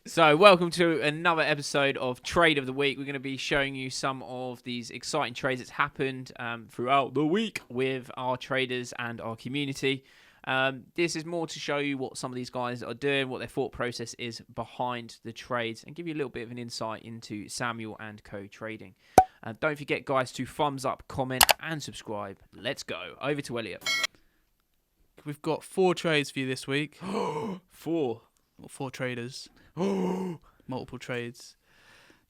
So, welcome to another episode of Trade of the Week. We're going to be showing you some of these exciting trades that's happened throughout the week with our traders and our community. This is more to show you what some of these guys are doing, what their thought process is behind the trades, and give you a little bit of an insight into Samuel and Co trading. Don't forget, guys, to thumbs up, comment, and subscribe. Let's go. Over to Elliot. We've got 4 trades for you this week. 4. Or 4 traders. Multiple trades.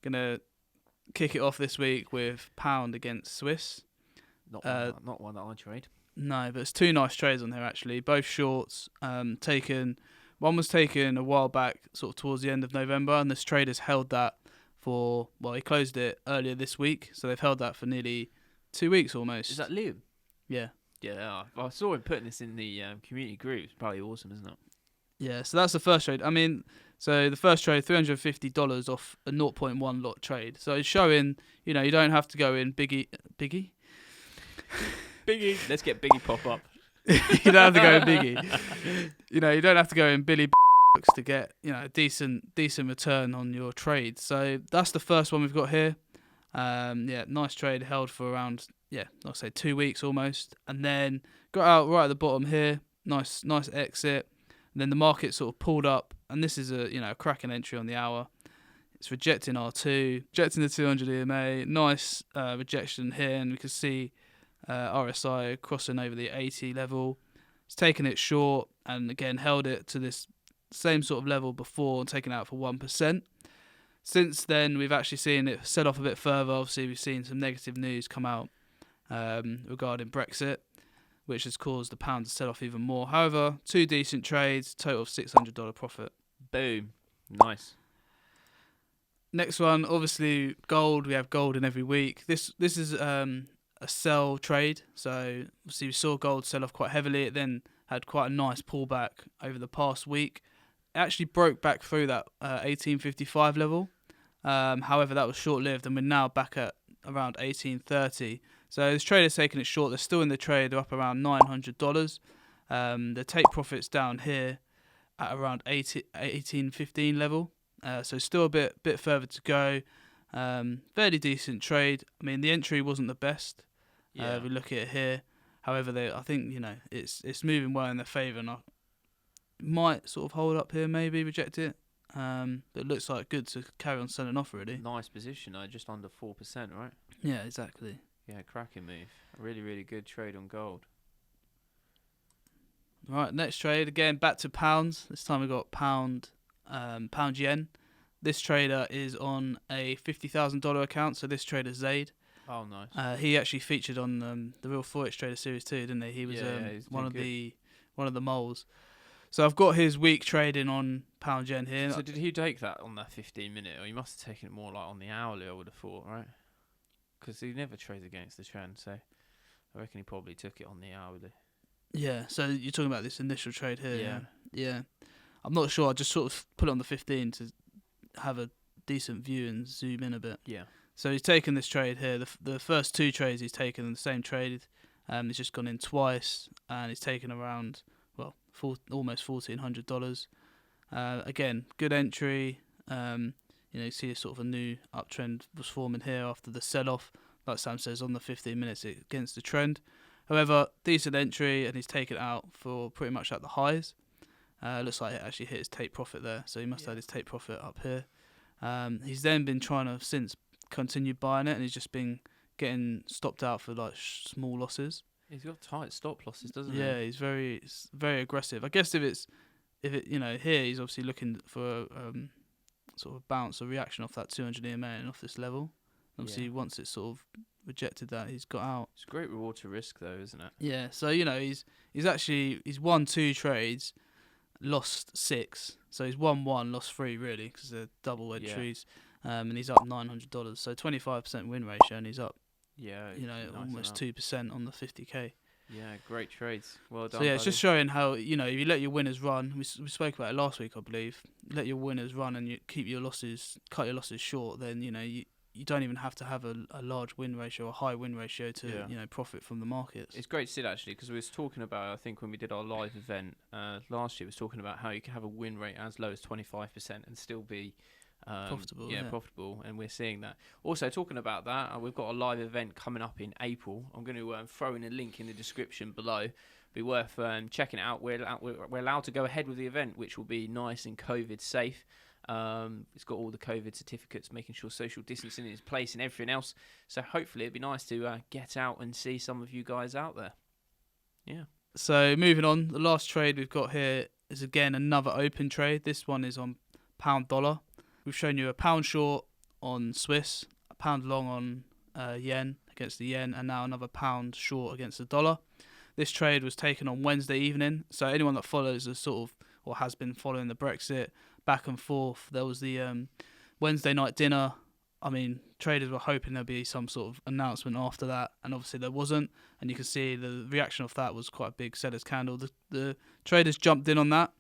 Gonna kick it off this week with pound against Swiss. Not one that I trade. No, but it's 2 nice trades on here actually. Both shorts. One was taken a while back, sort of towards the end of November, and this trade has held that for, well, he closed it earlier this week, so they've held that for nearly 2 weeks almost. Is that Liam? Yeah. Yeah, I saw him putting this in the community group. It's probably awesome, isn't it? Yeah, so that's the first trade. I mean, so the first trade, $350 off a 0.1 lot trade. So it's showing, you don't have to go in Biggie. Let's get Biggie pop up. You don't have to go in Biggie. You don't have to go in Billy to get, a decent return on your trade. So that's the first one we've got here. Nice trade held for around, I'll say 2 weeks almost. And then got out right at the bottom here. Nice exit. And then the market sort of pulled up, and this is a cracking entry on the hour. It's rejecting R2, rejecting the 200 EMA. Nice rejection here, and we can see RSI crossing over the 80 level. It's taken it short, and again held it to this same sort of level before, and taken out for 1%. Since then, we've actually seen it sell off a bit further. Obviously, we've seen some negative news come out regarding Brexit, which has caused the pound to sell off even more. However, 2 decent trades, total of $600 profit. Boom. Nice. Next one, obviously gold. We have gold in every week. This is a sell trade. So obviously we saw gold sell off quite heavily. It then had quite a nice pullback over the past week. It actually broke back through that 1855 level. However, that was short-lived, and we're now back at around 1830. So this trader's taking it short. They're still in the trade. They're up around $900. The take profit's down here at around 1815 level. So still a bit further to go. Fairly decent trade. I mean, the entry wasn't the best. Yeah. We look at it here. However, I think it's moving well in their favour, and I might sort of hold up here, maybe reject it. But it looks like good to carry on selling off already. Nice position, just under 4%, right? Yeah, exactly. Yeah, cracking move. A really, really good trade on gold. Right, next trade, again, back to pounds. This time we got pound yen. This trader is on a $50,000 account, so this trader's Zaid. Oh, nice. He actually featured on the Real Forex Trader Series 2, didn't he? He was he's one of good. the moles. So I've got his week trading on pound yen here. So did he take that on that 15-minute, or he must have taken it more like on the hourly, I would have thought, right? Because he never trades against the trend, so I reckon he probably took it on the hourly. Yeah, so you're talking about this initial trade here. Yeah. Yeah. I'm not sure. I just sort of put it on the 15 to have a decent view and zoom in a bit. Yeah. So he's taken this trade here. The first 2 trades he's taken in the same trade. He's just gone in twice, and he's taken around, almost $1,400. Again, good entry. You see a sort of a new uptrend was forming here after the sell-off, like Sam says, on the 15 minutes against the trend. However, decent entry, and he's taken out for pretty much at the highs. Looks like it actually hit his take profit there, so he must have had his take profit up here. He's then been trying to since continue buying it, and he's just been getting stopped out for like small losses. He's got tight stop losses, doesn't he? Yeah, he's very aggressive. I guess if it here he's obviously looking for sort of bounce or reaction off that 200 EMA and off this level. Obviously, once it's sort of rejected that, he's got out. It's a great reward to risk, though, isn't it? Yeah, so he's won 2 trades, lost 6. So he's won 1, lost 3 really, because they're double entries. And he's up $900. So 25% win ratio, and he's up. Yeah, nice almost enough. 2% on the 50k. Yeah, great trades. Well done. So yeah, it's buddy. just showing how if you let your winners run. We spoke about it last week, I believe. Let your winners run, and you cut your losses short. Then you don't even have to have a large win ratio, a high win ratio to profit from the markets. It's great to see that, actually, because we was talking about, I think when we did our live event last year, we was talking about how you can have a win rate as low as 25% and still be profitable. Profitable, and we're seeing that. Also, talking about that, we've got a live event coming up in April. I'm going to throw in a link in the description below. Be worth checking it out. We're allowed to go ahead with the event, which will be nice and COVID safe. It's got all the COVID certificates, making sure social distancing is in place and everything else. So hopefully it'd be nice to get out and see some of you guys out there. Yeah. So moving on, the last trade we've got here is again another open trade. This one is on pound dollar. We've shown you a pound short on Swiss, a pound long on yen against the yen, and now another pound short against the dollar. This trade was taken on Wednesday evening. So anyone that follows the sort of, or has been following the Brexit back and forth, there was the Wednesday night dinner. I mean, traders were hoping there'd be some sort of announcement after that, and obviously there wasn't. And you can see the reaction of that was quite a big seller's candle. The traders jumped in on that.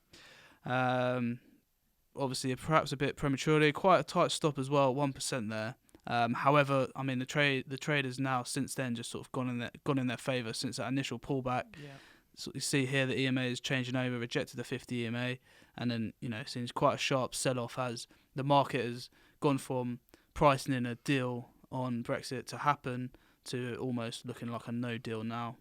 Obviously, perhaps a bit prematurely. Quite a tight stop as well, 1% there. However, I mean, the traders now since then just sort of gone in their favour since that initial pullback. Yeah. So you see here the EMA is changing over, rejected the 50 EMA, and then it seems quite a sharp sell-off as the market has gone from pricing in a deal on Brexit to happen to almost looking like a no deal now.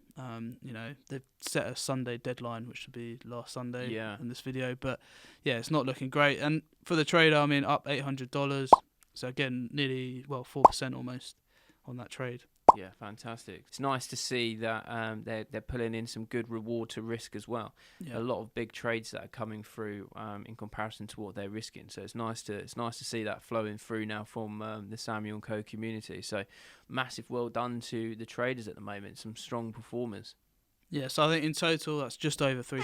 They've set a Sunday deadline, which would be last Sunday in this video, but yeah, it's not looking great. And for the trader, I mean, up $800, so again, nearly 4% almost on that trade. Yeah, fantastic. It's nice to see that they're pulling in some good reward to risk as well. Yeah. A lot of big trades that are coming through in comparison to what they're risking. So it's nice to see that flowing through now from the Samuel & Co community. So massive well done to the traders at the moment. Some strong performers. Yeah, so I think in total that's just over $3,000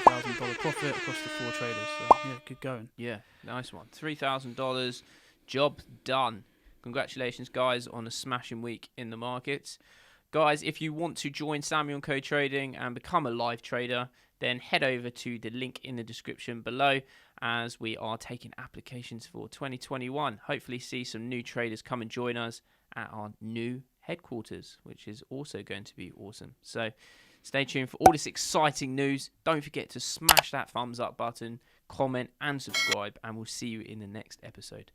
profit across the 4 traders. So yeah, good going. Yeah, nice one. $3,000, job done. Congratulations, guys, on a smashing week in the markets. Guys, if you want to join Samuel & Co Trading and become a live trader, then head over to the link in the description below as we are taking applications for 2021. Hopefully see some new traders come and join us at our new headquarters, which is also going to be awesome. So stay tuned for all this exciting news. Don't forget to smash that thumbs up button, comment and subscribe, and we'll see you in the next episode.